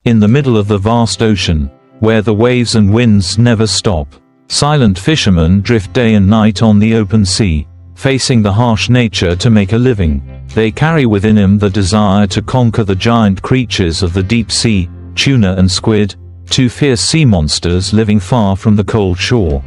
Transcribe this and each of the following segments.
in the middle of the vast ocean, where the waves and winds never stop. Silent fishermen drift day and night on the open sea, facing the harsh nature to make a living. They carry within them the desire to conquer the giant creatures of the deep sea, tuna and squid, two fierce sea monsters living far from the cold shore.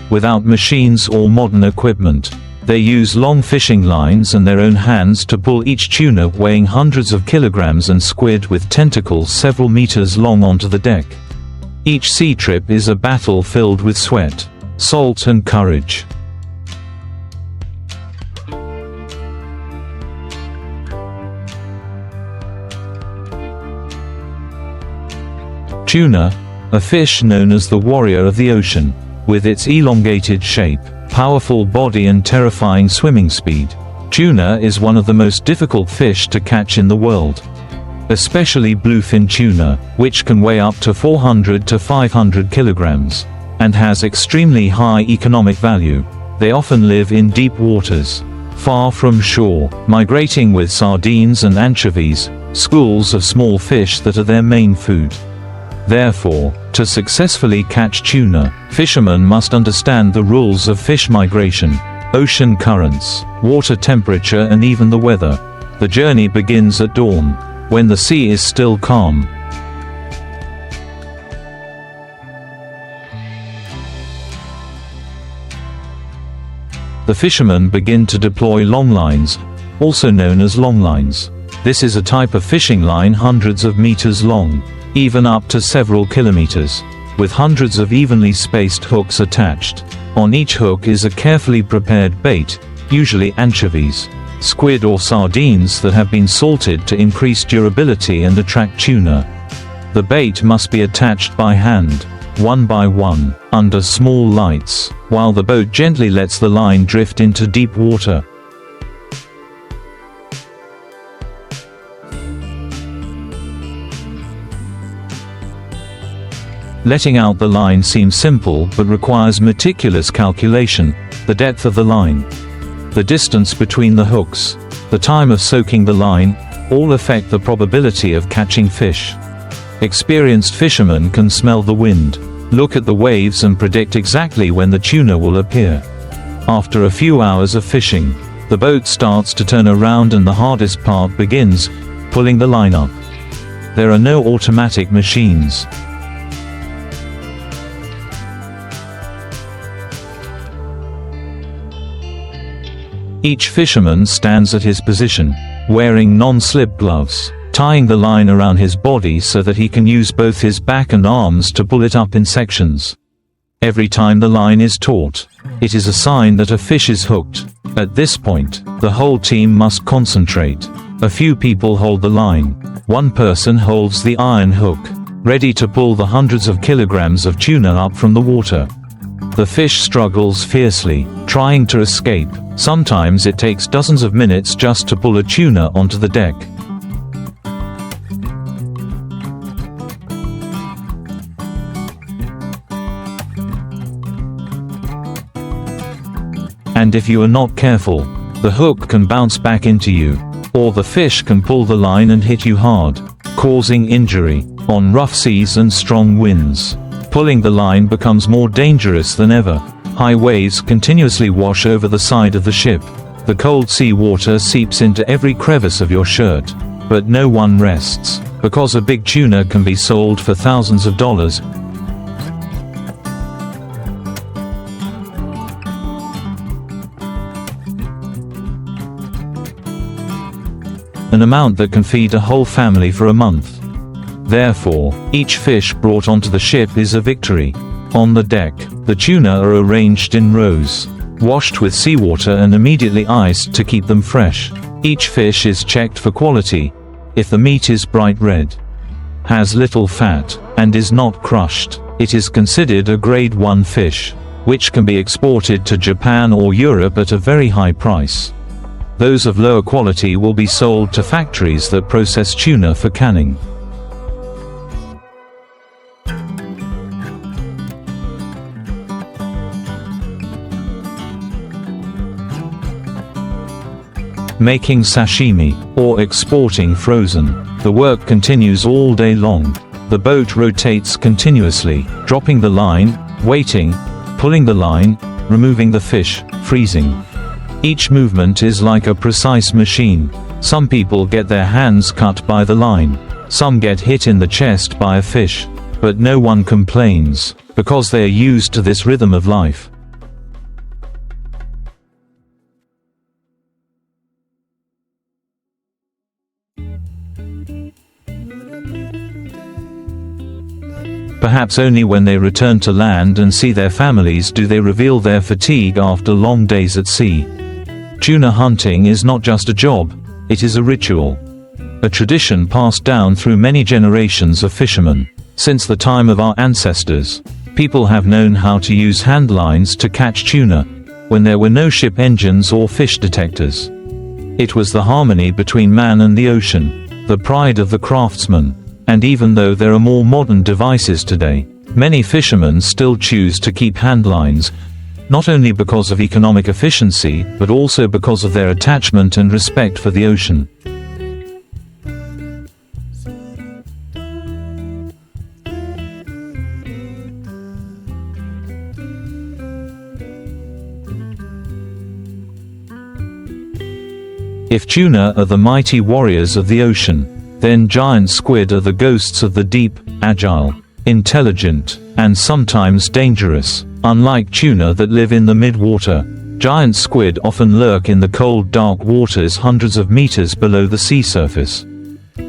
Without machines or modern equipment, they use long fishing lines and their own hands to pull each tuna weighing hundreds of kilograms and squid with tentacles several meters long onto the deck. Each sea trip is a battle filled with sweat, salt and courage. Tuna, a fish known as the warrior of the ocean, with its elongated shape, powerful body and terrifying swimming speed. Tuna is one of the most difficult fish to catch in the world. Especially bluefin tuna, which can weigh up to 400 to 500 kilograms, and has extremely high economic value. They often live in deep waters, far from shore, migrating with sardines and anchovies, schools of small fish that are their main food. Therefore, to successfully catch tuna, fishermen must understand the rules of fish migration, ocean currents, water temperature and even the weather. The journey begins at dawn, when the sea is still calm. The fishermen begin to deploy LongLines, also known as LongLines. This is a type of fishing line hundreds of meters long, even up to several kilometers, with hundreds of evenly spaced hooks attached. On each hook is a carefully prepared bait, usually anchovies, squid or sardines that have been salted to increase durability and attract tuna. The bait must be attached by hand, one by one, under small lights, while the boat gently lets the line drift into deep water. Letting out the line seems simple but requires meticulous calculation. The depth of the line, the distance between the hooks, the time of soaking the line, all affect the probability of catching fish. Experienced fishermen can smell the wind, look at the waves and predict exactly when the tuna will appear. After a few hours of fishing, the boat starts to turn around and the hardest part begins, pulling the line up. There are no automatic machines. Each fisherman stands at his position, wearing non-slip gloves, tying the line around his body so that he can use both his back and arms to pull it up in sections. Every time the line is taut, it is a sign that a fish is hooked. At this point, the whole team must concentrate. A few people hold the line. One person holds the iron hook, ready to pull the hundreds of kilograms of tuna up from the water. The fish struggles fiercely, trying to escape. Sometimes it takes dozens of minutes just to pull a tuna onto the deck. And if you are not careful, the hook can bounce back into you, or the fish can pull the line and hit you hard, causing injury. On rough seas and strong winds, pulling the line becomes more dangerous than ever. High waves continuously wash over the side of the ship. The cold sea water seeps into every crevice of your shirt. But no one rests, because a big tuna can be sold for thousands of dollars. An amount that can feed a whole family for a month. Therefore, each fish brought onto the ship is a victory. On the deck, the tuna are arranged in rows, washed with seawater and immediately iced to keep them fresh. Each fish is checked for quality. If the meat is bright red, has little fat, and is not crushed, it is considered a grade 1 fish, which can be exported to Japan or Europe at a very high price. Those of lower quality will be sold to factories that process tuna for canning. Making sashimi, or exporting frozen. The work continues all day long. The boat rotates continuously, dropping the line, waiting, pulling the line, removing the fish, freezing. Each movement is like a precise machine. Some people get their hands cut by the line. Some get hit in the chest by a fish. But no one complains, because they are used to this rhythm of life. Perhaps only when they return to land and see their families do they reveal their fatigue after long days at sea. Tuna hunting is not just a job, it is a ritual. A tradition passed down through many generations of fishermen. Since the time of our ancestors, people have known how to use hand lines to catch tuna, when there were no ship engines or fish detectors. It was the harmony between man and the ocean, the pride of the craftsman. And even though there are more modern devices today, many fishermen still choose to keep hand lines, not only because of economic efficiency, but also because of their attachment and respect for the ocean. If tuna are the mighty warriors of the ocean, then giant squid are the ghosts of the deep, agile, intelligent, and sometimes dangerous. Unlike tuna that live in the mid-water, giant squid often lurk in the cold, dark waters hundreds of meters below the sea surface.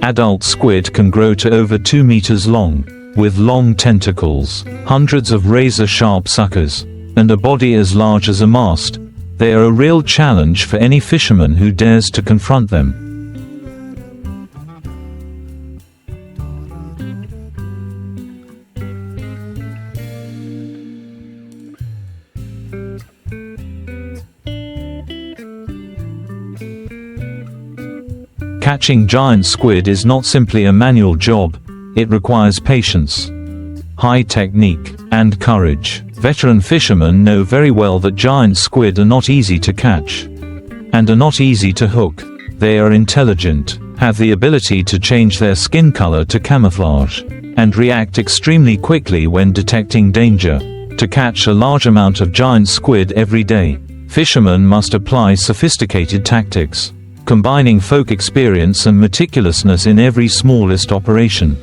Adult squid can grow to over 2 meters long, with long tentacles, hundreds of razor-sharp suckers, and a body as large as a mast. They are a real challenge for any fisherman who dares to confront them. Catching giant squid is not simply a manual job, it requires patience, high technique, and courage. Veteran fishermen know very well that giant squid are not easy to catch, and are not easy to hook. They are intelligent, have the ability to change their skin color to camouflage, and react extremely quickly when detecting danger. To catch a large amount of giant squid every day, fishermen must apply sophisticated tactics, combining folk experience and meticulousness in every smallest operation.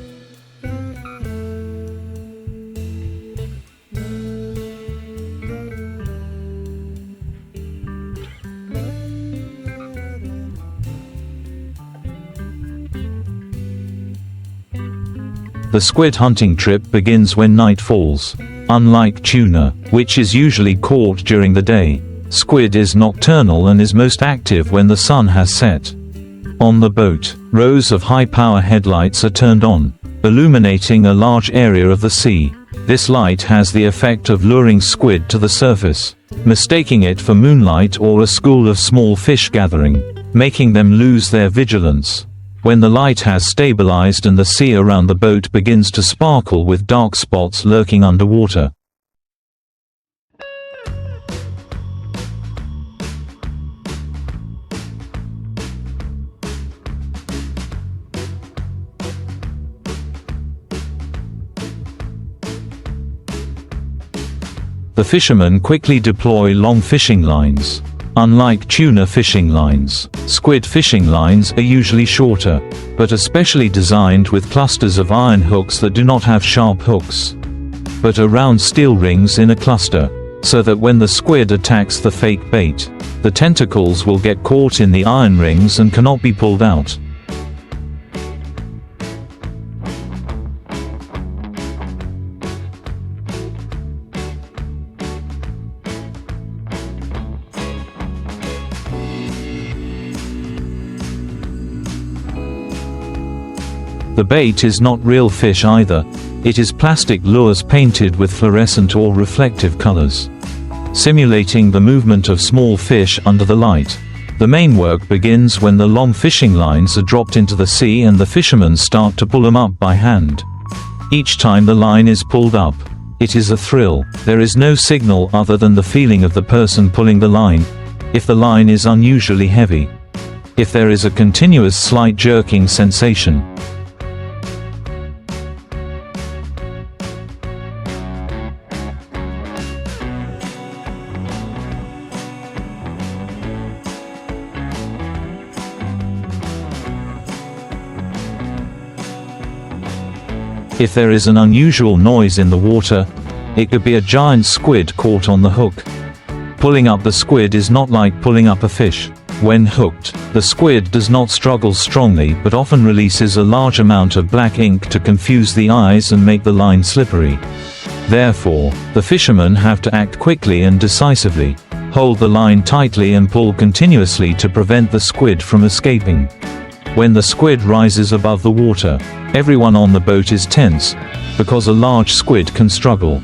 The squid hunting trip begins when night falls. Unlike tuna, which is usually caught during the day, squid is nocturnal and is most active when the sun has set. On the boat, rows of high-power headlights are turned on, illuminating a large area of the sea. This light has the effect of luring squid to the surface, mistaking it for moonlight or a school of small fish gathering, making them lose their vigilance. When the light has stabilized and the sea around the boat begins to sparkle with dark spots lurking underwater, the fishermen quickly deploy long fishing lines. Unlike tuna fishing lines, squid fishing lines are usually shorter, but are specially designed with clusters of iron hooks that do not have sharp hooks, but are round steel rings in a cluster, so that when the squid attacks the fake bait, the tentacles will get caught in the iron rings and cannot be pulled out. The bait is not real fish either, it is plastic lures painted with fluorescent or reflective colors, simulating the movement of small fish under the light. The main work begins when the long fishing lines are dropped into the sea and the fishermen start to pull them up by hand. Each time the line is pulled up, it is a thrill. There is no signal other than the feeling of the person pulling the line, if the line is unusually heavy, if there is a continuous slight jerking sensation. If there is an unusual noise in the water, it could be a giant squid caught on the hook. Pulling up the squid is not like pulling up a fish. When hooked, the squid does not struggle strongly but often releases a large amount of black ink to confuse the eyes and make the line slippery. Therefore, the fishermen have to act quickly and decisively, hold the line tightly and pull continuously to prevent the squid from escaping. When the squid rises above the water, everyone on the boat is tense, because a large squid can struggle.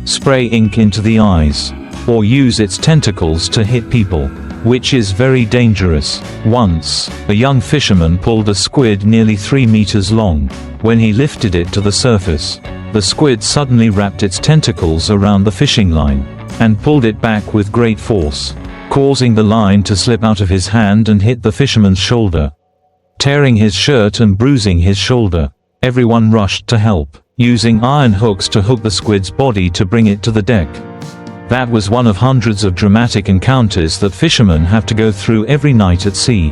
Spray ink into the eyes, or use its tentacles to hit people, which is very dangerous. Once, a young fisherman pulled a squid nearly 3 meters long. When he lifted it to the surface, the squid suddenly wrapped its tentacles around the fishing line, and pulled it back with great force, causing the line to slip out of his hand and hit the fisherman's shoulder, tearing his shirt and bruising his shoulder. Everyone rushed to help, using iron hooks to hook the squid's body to bring it to the deck. That was one of hundreds of dramatic encounters that fishermen have to go through every night at sea.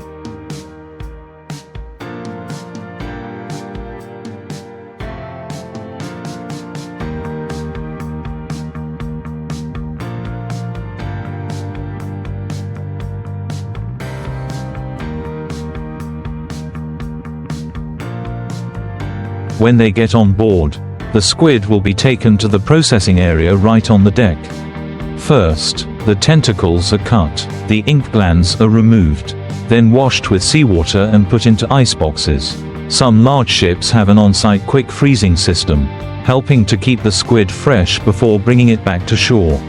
When they get on board, the squid will be taken to the processing area right on the deck. First, the tentacles are cut, the ink glands are removed, then washed with seawater and put into ice boxes. Some large ships have an on-site quick freezing system, helping to keep the squid fresh before bringing it back to shore.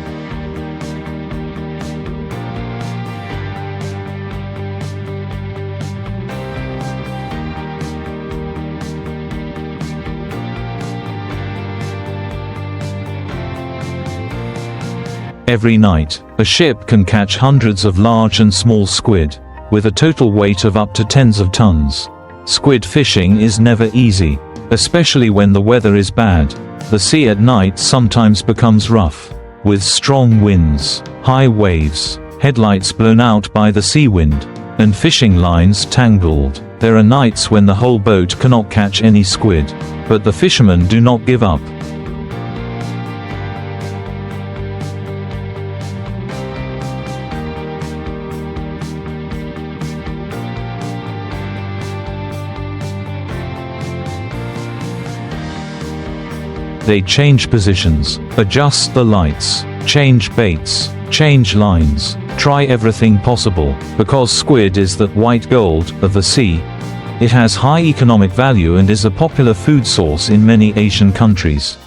Every night, a ship can catch hundreds of large and small squid, with a total weight of up to tens of tons. Squid fishing is never easy, especially when the weather is bad. The sea at night sometimes becomes rough, with strong winds, high waves, headlights blown out by the sea wind, and fishing lines tangled. There are nights when the whole boat cannot catch any squid, but the fishermen do not give up. They change positions, adjust the lights, change baits, change lines, try everything possible, because squid is the white gold of the sea. It has high economic value and is a popular food source in many Asian countries.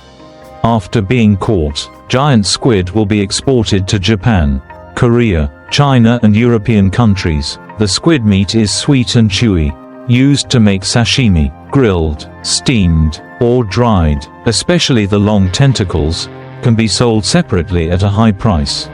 After being caught, giant squid will be exported to Japan, Korea, China and European countries. The squid meat is sweet and chewy, used to make sashimi, grilled, steamed, or dried, especially the long tentacles, can be sold separately at a high price.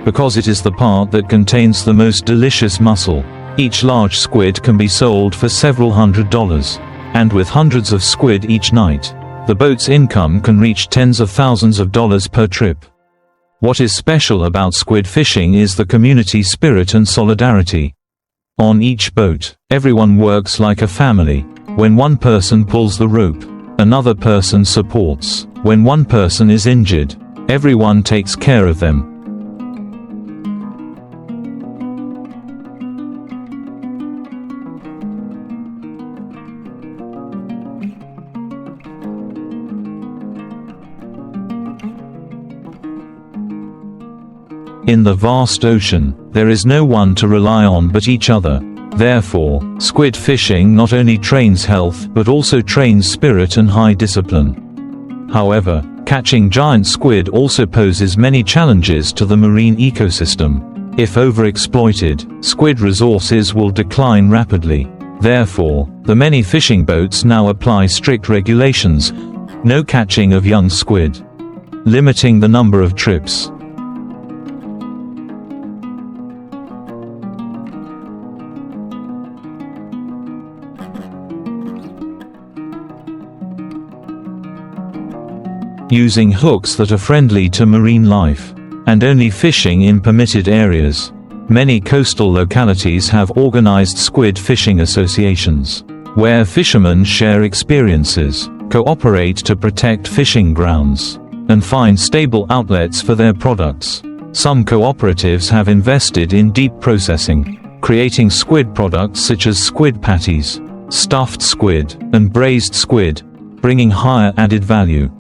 Because it is the part that contains the most delicious muscle. Each large squid can be sold for several $100s. And with hundreds of squid each night, the boat's income can reach tens of thousands of dollars per trip. What is special about squid fishing is the community spirit and solidarity. On each boat, everyone works like a family. When one person pulls the rope, another person supports. When one person is injured, everyone takes care of them. In the vast ocean, there is no one to rely on but each other. Therefore, squid fishing not only trains health but also trains spirit and high discipline. However, catching giant squid also poses many challenges to the marine ecosystem. If overexploited, squid resources will decline rapidly. Therefore, the many fishing boats now apply strict regulations: no catching of young squid, limiting the number of trips. Using hooks that are friendly to marine life, and only fishing in permitted areas. Many coastal localities have organized squid fishing associations, where fishermen share experiences, cooperate to protect fishing grounds, and find stable outlets for their products. Some cooperatives have invested in deep processing, creating squid products such as squid patties, stuffed squid, and braised squid, bringing higher added value.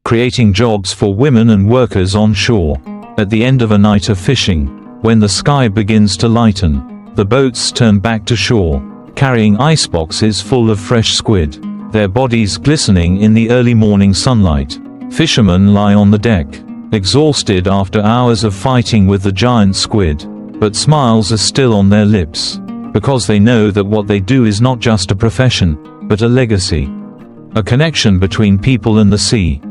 Creating jobs for women and workers on shore. At the end of a night of fishing, when the sky begins to lighten, the boats turn back to shore, carrying iceboxes full of fresh squid, their bodies glistening in the early morning sunlight. Fishermen lie on the deck, exhausted after hours of fighting with the giant squid, but smiles are still on their lips, because they know that what they do is not just a profession, but a legacy, a connection between people and the sea.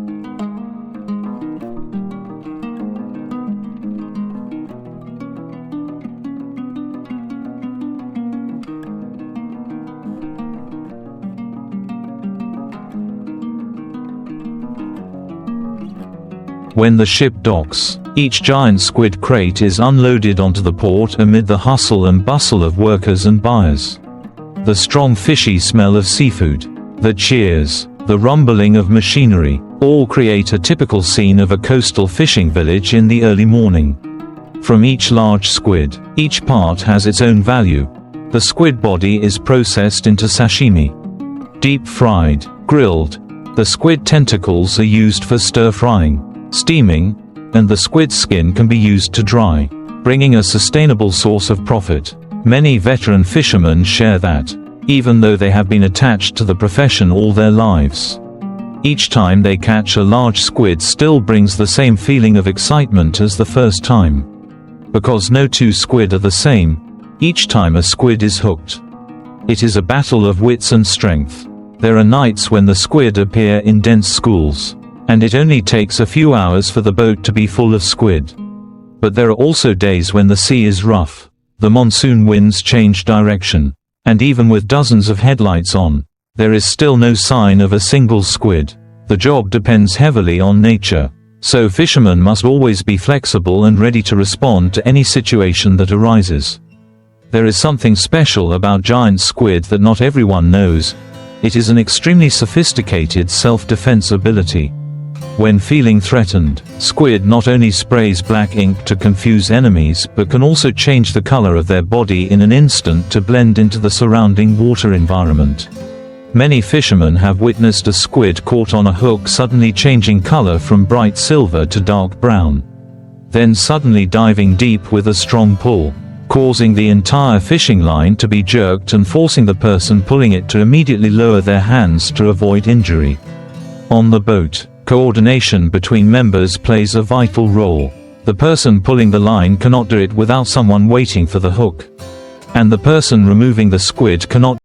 When the ship docks, each giant squid crate is unloaded onto the port amid the hustle and bustle of workers and buyers. The strong fishy smell of seafood, the cheers, the rumbling of machinery, all create a typical scene of a coastal fishing village in the early morning. From each large squid, each part has its own value. The squid body is processed into sashimi, deep fried, grilled. The squid tentacles are used for stir-frying, steaming, and the squid skin can be used to dry, bringing a sustainable source of profit. Many veteran fishermen share that, even though they have been attached to the profession all their lives, each time they catch a large squid still brings the same feeling of excitement as the first time. Because no two squid are the same, each time a squid is hooked. It is a battle of wits and strength. There are nights when the squid appear in dense schools, and it only takes a few hours for the boat to be full of squid. But there are also days when the sea is rough, the monsoon winds change direction, and even with dozens of headlights on, there is still no sign of a single squid. The job depends heavily on nature, so fishermen must always be flexible and ready to respond to any situation that arises. There is something special about giant squid that not everyone knows. It is an extremely sophisticated self-defense ability. When feeling threatened, squid not only sprays black ink to confuse enemies but can also change the color of their body in an instant to blend into the surrounding water environment. Many fishermen have witnessed a squid caught on a hook suddenly changing color from bright silver to dark brown, then suddenly diving deep with a strong pull, causing the entire fishing line to be jerked and forcing the person pulling it to immediately lower their hands to avoid injury. On the boat, coordination between members plays a vital role. The person pulling the line cannot do it without someone waiting for the hook, and the person removing the squid cannot